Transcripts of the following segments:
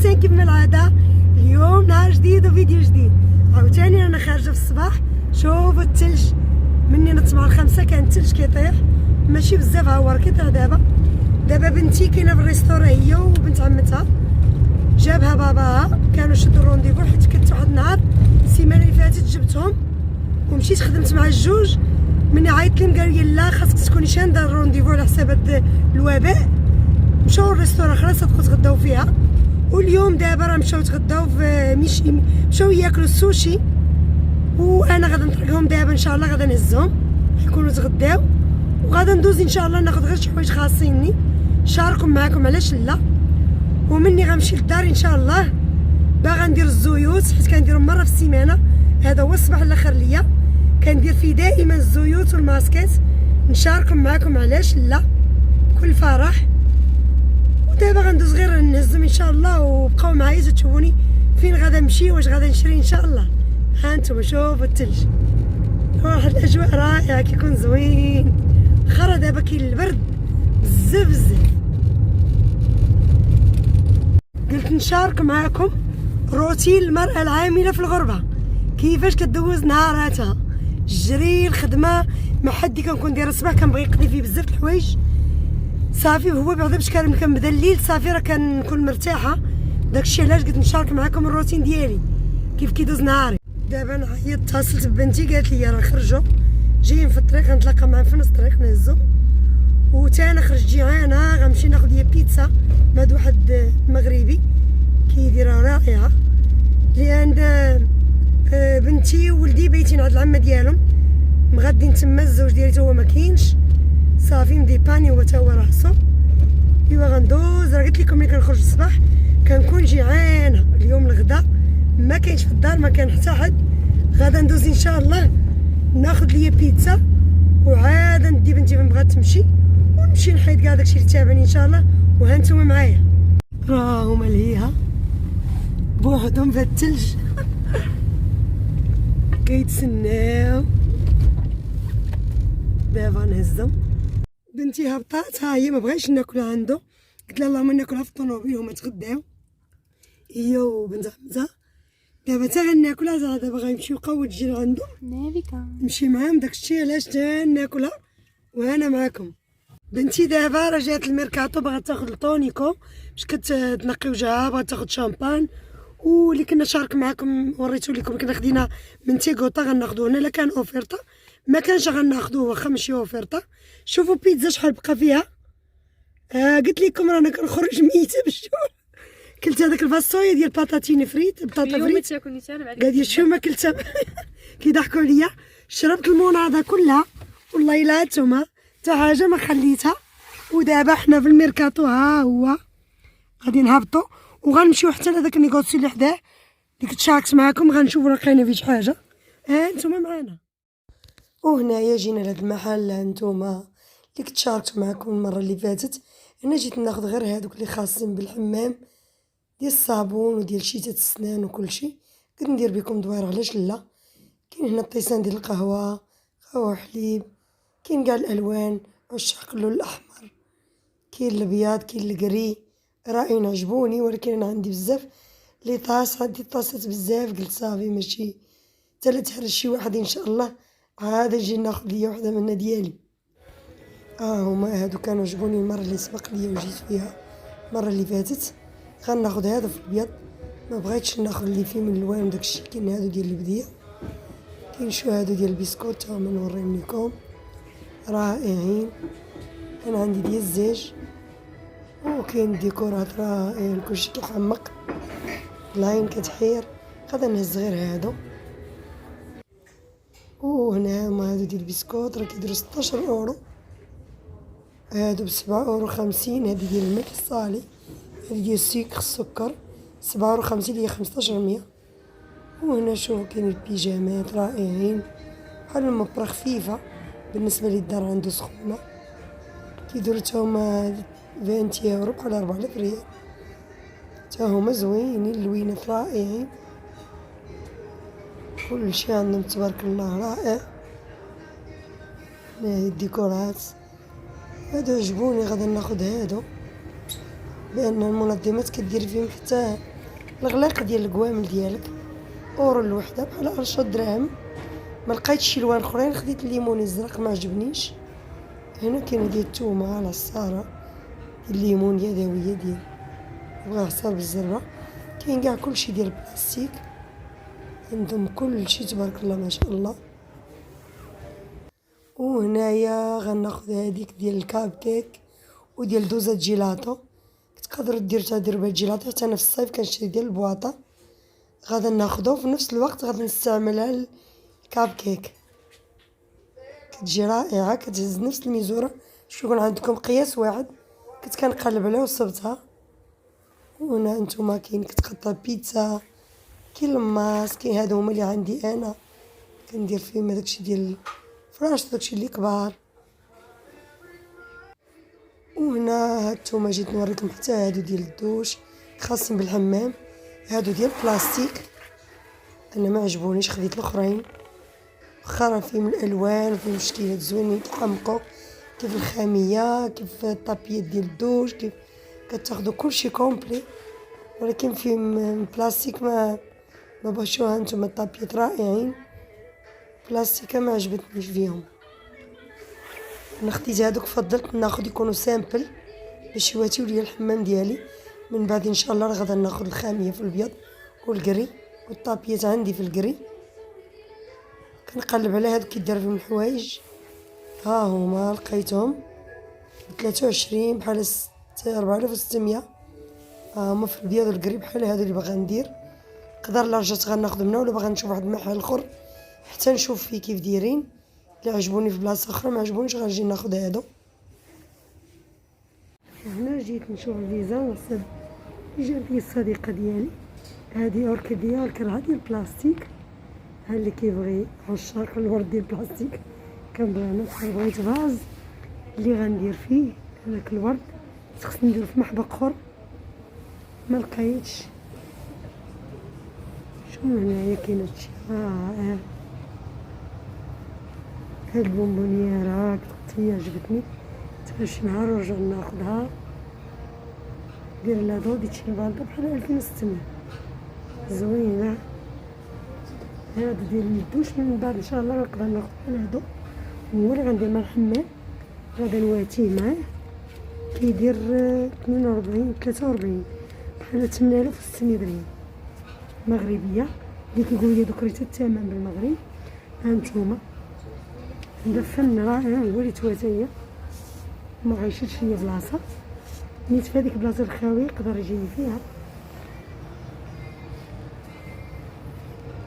إنسان كيف ما العادة. اليوم نهار جديد وفيديو جديد. عاوتاني رانا خارجة في الصباح. شوفوا الثلج مني نطمع ال5 كان الثلج كيطيح، ماشي بزاف، ها هو راه كيطيح دابا بنتي كاينه في الريستورا هي وبنت عمتها، جابها باباها، كانوا شدوا الرونديفو حيت كنت واحد النهار السيمانه اللي فاتت جبتهم ومشيت خدمت مع الجوج. مني عيطت لهم قالوا لي لا خاصك تكوني شانده الرونديفو على حساب هاد الوباء. مشاو للريستورا خلاص صدقوا تغداو فيها، واليوم دابا راه مشاو تغداو في ميشي، مشاو ياكلوا السوشي، وانا غادا نطرقهم دابا ان شاء الله، غادا نهزهم يكونوا تغداو وغادا ندوز ان شاء الله ناخذ غير شي حوايج خاصيني نشاركهم معاكم، علاش لا. ومني غنمشي للدار ان شاء الله، باغا ندير الزيوت حيت كنديرهم مره في السيمانه، هذا هو الصباح الاخر ليا كندير فيه دائما الزيوت والماسكات، نشاركهم معاكم علاش لا بكل فرح. ودابا غندوز غير نهزهم ان شاء الله، وبقاو معايا تشوفوني فين غادا نمشي واش غادا نشري ان شاء الله. ها انتم شوفوا الثلج، واحد الاجواء رائعه كيكون زوين. خرا دابا كاين البرد بزاف بزاف. قلت نشارك معاكم روتين المرأة العاملة في الغربة، كيفاش كدوز نهاراتها، الجري، الخدمة. مع حدي كنكون دايره الصباح كنبغي يقضي فيه بزاف د الحوايج صافي، وهو بعدا باش كنبدا الليل صافي راه كنكون مرتاحة. داكشي علاش قلت نشارك معاكم الروتين ديالي كيف كيدوز نهاري. دابا انا عيطت اتصلت ببنتي قالت لي راه خرجوا جايين في الطريق، غنتلاقى معاهم في نص الطريق نهزو. وتا انا خرجت جيعانه، غنمشي ناخذ ليا بيتزا مع هاد واحد مغربي كيديرها رائعه، لان بنتي وولدي بايتين عند العمه ديالهم، مغادين تما، الزوج ديالي تا هو ما كاينش صافي مديباني هو تا هو راسو. ايوا غندوز، راه قلت لكم ملي كنخرج الصباح كنكون جيعانه. اليوم الغدا ما كاينش في الدار، ما كان حتى حد، غادا ندوز ان شاء الله ناخذ ليا بيتزا وعاد ندي بنتي فين بغات تمشي، ونمشي نحيد كاع داكشي اللي تابعني ان شاء الله. وها نتوما معايا راهما لهيها بوحدهم في الثلج كيتسناو. دابا نهزهم. بنتي هبطات، ها هي ما بغايش ناكل عنده، قلت لها اللهم ناكلها في الطوموبيل وهما تغداو هي وبنت عمتها. دابا تا غناكلها، دابا غيمشيو قوت الجيل عندهم نمشي معاهم، داكشي علاش تا ناكلها وانا معاكم. بنتي دابا راه جات الميركاتو باغا تاخد الطونيكو باش كتنقي وجهها، باغا تاخد شامبان. واللي كنا شارك معاكم وريتو لكم كنا خدينا من تيغوطا غناخدو هنا، لا كان اوفيرتا ما كانش غناخدوه واخا ماشي اوفيرتا. شوفوا بيتزا شحال بقى فيها. قلت لكم رانا كنخرج ميته بالجوع. كلت هذاك الفاصويا ديال بطاطيني فريت، بطاطا فريت قال لي شو ما كلتها كيضحكوا عليا. شربت الموناضه كلها والله الا هانتوما حتى حاجه ما خليتها. ودابا حنا في الميركاتو، ها هو غادي نهبطوا وغنمشيو حتى لهذاك النيغوسيو اللي حداه اللي كنت شاركت معاكم، غنشوفوا راه كاينه فيه شي حاجه. ها انتوما معانا. وهنايا جينا لهاد المحل هانتوما اللي كنت شاركت معاكم المره اللي فاتت. انا جيت ناخذ غير هادوك اللي خاصين بالحمام ديال الصابون وديال شيتات السنان وكلشي، قلت ندير بكم دويره علاش لا. كاين هنا الطيسان ديال القهوه، قهوه حليب، كاين كاع الالوان، عشاق اللون الاحمر، كاين الابيض، كاين الكري، رائعين عجبوني. ولكن انا عندي بزاف لي طاس، عندي طاسات بزاف، قلت صافي ماشي تلات حرج شي واحد ان شاء الله، عاد نجي ناخذ ليا وحده منها ديالي. هما هادو كانوا عجبوني المره اللي سبق ليا وجيت فيها المره اللي فاتت. غناخذ هذا في الابيض، ما بغيتش ناخذ اللي فيه من الوان وداكشي. كاين هادو ديال البديه، كاين شو هادو ديال البسكوت هما نوريهم لكم رائعين. انا عندي ديال الزيج، وكاين ديكورات رائعين كلشي كيحمق، العين كتحير. غادا نهز غير هادو. وهنا هما هادو ديال البسكوت راه كيديروا 16 اورو، هادو ب7.50€. هادي ديال الملح الصالي، هادي ديال السكر 7.50€ اللي هي 15%. وهنا شوفو كاين البيجامات رائعين، بحال المبرة خفيفة بالنسبة للدار عندو سخونة، كيديرو تا هما 20€ بحال 4000 ريال. تا هما زوينين، اللوينات رائعين، كلشي عندهم تبارك الله رائع. هناهي الديكورات هادو عجبوني، غادا ناخد هادو لان المنظمات كدير فيهم حتى الغلاق ديال القوامل ديالك، اورو الوحده بحال 10 دراهم. ما لقيتش شي لوان اخرين، خديت الليمون الزرق ما عجبنيش. هنا كاينه ديال الثومه، العصاره ديال الليمون يدويه ديال بغا عصار بالزربه. كاين كاع كلشي ديال البلاستيك، عندهم كلشي تبارك الله ما شاء الله. وهنايا غناخد هذيك ديال الكاب كيك وديال دوزة جيلاتو. تقدروا دير دربة جيلاتو، حتى انا في الصيف كنشري ديال البواطه. غادا ناخدو في نفس الوقت غادي نستعملها الكاب كيك، كتجي رائعه، كتهز نفس الميزوره. شو يكون عندكم قياس واحد كنت كنقلب عليها وصبتها. وهنا نتوما كاين كتقطع بيتزا، كاين الماس، كاين هادو هما اللي عندي انا كندير فيهم هداكشي ديال الفراش، داكشي اللي كبار. وهنا هانتوما جيت نوريكم حتى هادو ديال الدوش خاصين بالحمام، هادو ديال البلاستيك. انا ما عجبونيش، خديت الاخرين، واخا راه فيهم الالوان وفيهم شكيلات زوينين كيحمقوا، كيف الخاميه، كيف الطابيات ديال الدوش، كيف كتاخدو كلشي كومبلي. ولكن فيهم البلاستيك ما بغيتوها نتوما. الطابيات رائعين، بلاستيكه ما عجبتنيش فيهم. انا خديت هادوك، فضلت ناخد يكونوا سامبل باش يواتيو ليا الحمام ديالي. من بعد ان شاء الله راه غادا ناخد الخاميه في الابيض والقري، والطابيات عندي في القري. كنقلب على هادو كيدار فيهم الحوايج. ها هما لقيتهم ب23 بحال 4600. ها هما في الابيض والقري بحال هادو اللي باغا ندير. نقدر لا رجعت غناخد منها، ولا باغا نشوف واحد المحل اخر حتى نشوف فيه كيف دايرين. الا عجبوني في بلاصه اخرى، ما عجبونيش غنجي ناخد هادو. هنا جيت نشوف الفيزا وصل جات لي الصديقه ديالي. هادي اوركيديا والكرعه ديال البلاستيك. ها اللي كيبغي عشاق الورد ديال البلاستيك كنبغي انا. بغيت فاز اللي غندير فيه هذاك الورد، خصني نديرو في محبق اخر ما لقيتش. شنو هنايا كاين هادشي رائع. هاد البونبونييره كنت هي عجبتني، حتى شي نهار ونرجع ناخدها. دير لها ضو ديتشي البالطة بحال 2600 زوينه. هادو ديال الدوش من بعد ان شاء الله غنقدر ناخد بحال هادو. هو اللي غندير مع الحمام، غادا نواتيه معاه. كيدير 42 43 بحال 8600 درهم مغربيه، اللي كيقولوا لي دوك ريت الثمن بالمغرب. هانتوما هذا فن رائع، هو اللي تواتايا ما غيشدش ليا بلاصه. نيت في هذيك البلاصه الخاويه يقدر يجيني فيها.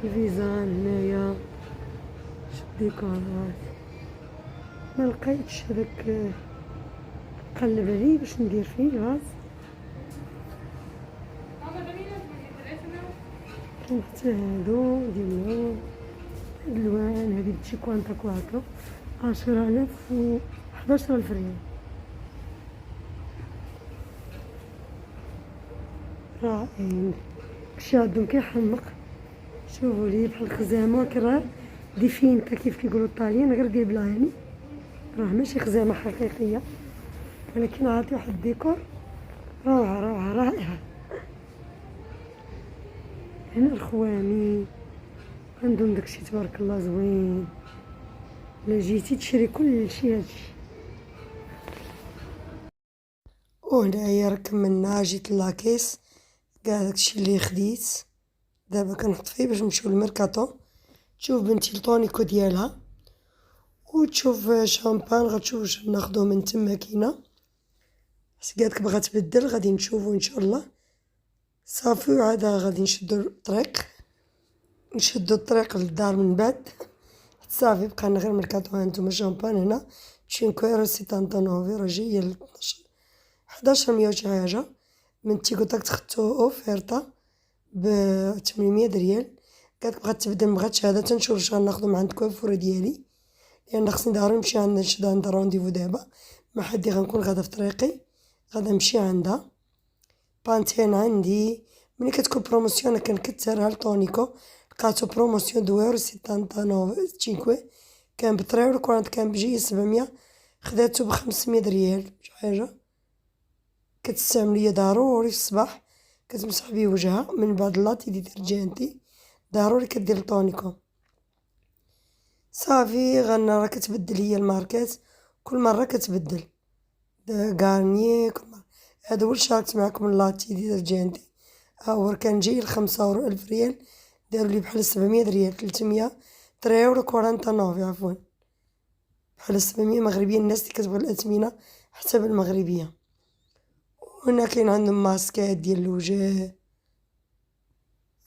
الفيزان هنايا شد ديكورات، ما لقيتش هذاك. قلب عليه باش ندير فيه غاز. كاين حتى هادو ديال هاد الالوان، هادي بشي كوانتا كواترو 10000 و 11000 ريال. رائعين، كلشي عندهم كيحمق. شوفوا لي بحال الخزامه، ولكن راه دي فينتا كيف كيقولوا الطاليان، غير ديال بلايني، راه ماشي خزامه حقيقيه، ولكن عاطي واحد الديكور روعه روعه رائعه. هنا الخوامي عندهم داكشي تبارك الله زوين. الا جيتي تشري كلشي هادشي. وهنايا كملنا، جيت لاكيس كاع داكشي اللي خديت. دابا كنحط فيه باش نمشيو للميركاتو. تشوف بنتي الطونيكو ديالها، وتشوف شامبان غتشوف واش ناخدو من تما. كاينه حيت قالك بغا تبدل، غادي نشوفو ان شاء الله. صافي، وعادا غادي نشدو الطريق للدار من بعد. صافي بقينا غير ميركاتو. هانتوما شامبان هنا 5,79 راه جايه ل 1100 وشي حاجه. من تيكوتاك تخدتو اوفيرتا ب 800 ريال. قالك بغات تبدل مبغاتش هذا، تنشوف واش غناخدو من عند الكوافوره ديالي، لان خصني ضروري نمشي عندها نشد عندها رونديفو دابا مع حدي. غنكون غادا في طريقي، غادا نمشي عندها. بانتين عندي ملي كتكون بروموسيون انا كنكثرها لطونيكو. لقاتو بروموسيون 2,79 كان بطريور، الكورانت كان بجي 700، خداتو ب500 ريال شي حاجه. كتستعمل ليا ضروري في الصباح كتمسح بيه وجهها. من بعد لاتي ديترجنتي ضروري كدير الطونيكوم. صافي غنرا كتبدل هي الماركات كل مرة كتبدل غارنيي كل مرة. هذا هو اللي شاركت معكم اللاتي ديترجنتي. هو كان جاي ل5 ألف ريال، دارولي بحال 700 ريال، 300 كورانتانوف عفوا، بحال 700 مغربية. الناس اللي كتبغي الأثمنة حسب المغربية. وهنا كاين عندهم ماسكات ديال الوجه.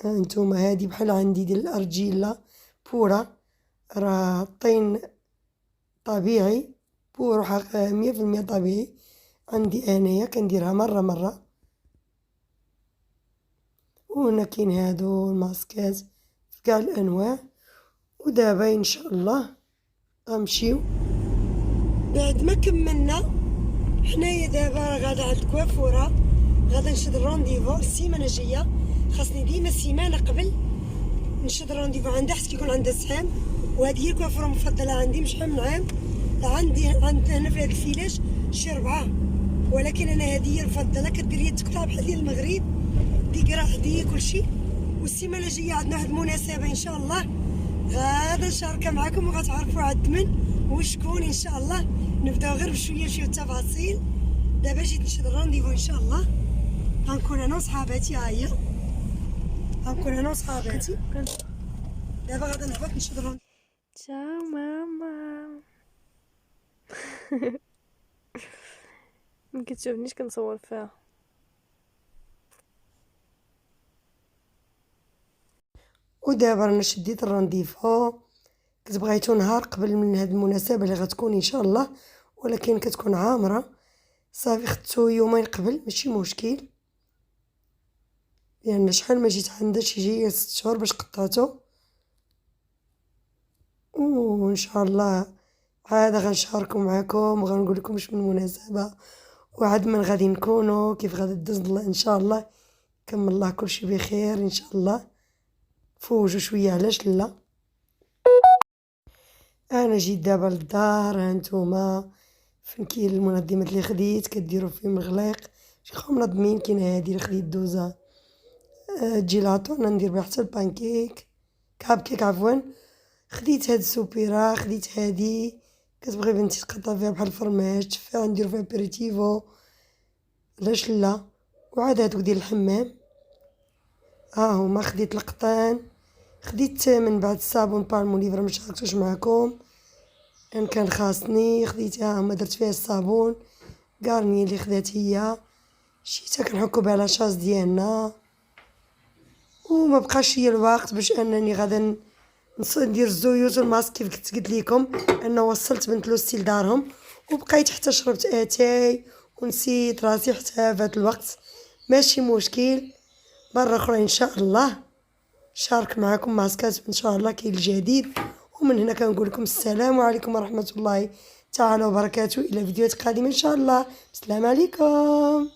هانتوما هادي بحال عندي ديال الأرجيلة بورا، راه طين طبيعي بور 100% طبيعي عندي انايا، كنديرها مرة. وهنا كاين هادو الماسكات في كاع الانواع. ودابا ان شاء الله غنمشيو بعد ما كملنا حنايا. دابا راه غادا عند الكوافوره، غادا نشد الرونديفو السيمانه الجايه. خاصني ديما السيمانه قبل نشد الرونديفو عندها حيت كيكون عندها زحام. وهذه هي الكوافوره المفضله عندي من شحال من عام. عندي هنا في هذا الفيلاج شي 4، ولكن انا هذه هي المفضله. كدير يدك بحال ديال المغرب، ديك راه هديه كلشي. والسيمانه الجايه عندنا واحد المناسبه ان شاء الله غادا نشاركها معكم، وغتعرفوا على الثمن وشكون ان شاء الله. نبداو غير بشويه التفاصيل. دابا جيت نشد الرونديفو ان شاء الله. غنكون انا وصحاباتي، ها هي غنكون انا وصحاباتي. دابا غادا نهبط نشد الرونديفو. تشاو ماما. مكتشوفنيش كنصور فيها. ودابا رانا شديت الرونديفو. كنت بغيتو نهار قبل من هاد المناسبه اللي غتكون ان شاء الله، ولكن كتكون عامره. صافي خدتو يومين قبل، ماشي مشكل، لان شحال ما جيت عندها شي جايه 6 شهور باش قطعتو. وان شاء الله عاد غنشاركو معاكم وغنقول لكم واش من مناسبه وعاد من غادي نكونوا كيف غادي تدوز الله ان شاء الله. كمل الله كلشي بخير ان شاء الله. فوجوا شويه علاش لا. انا جيت دابا للدار. هانتوما فين كاين المنظمات اللي خديت كديروا فيهم الغلاق. شي منظمين كاينه هادي اللي خديت دوزه جيلاتو، انا ندير بها حتى البانكيك كاب كيك عفوا. خديت هاد السوبيرا، خديت هادي كتبغي بنتي تقطع فيها بحال الفرماج تفاح نديرو فيها بيريتيفو علاش لا. وعاد هادوك ديال الحمام ها هما. خديت القطان، خديت من بعد الصابون بالموليفر مشاركتوش معكم ان كان خاصني. خديتها هما درت فيها الصابون غارني اللي خدات هي شيتا كنحكو بها لاشاز ديالنا. وما بقاش ليا الوقت باش انني غادا ندير الزيوت والماسك كيف كنت قلت لكم. انا وصلت بنت لوستي لدارهم وبقيت حتى شربت اتاي ونسيت راسي حتى في هذا الوقت. ماشي مشكل، مرة اخرى ان شاء الله شارك معكم ماسكات ان شاء الله كاين الجديد. ومن هنا كنقول لكم السلام عليكم ورحمة الله تعالى وبركاته. الى فيديوهات قادمة ان شاء الله. السلام عليكم.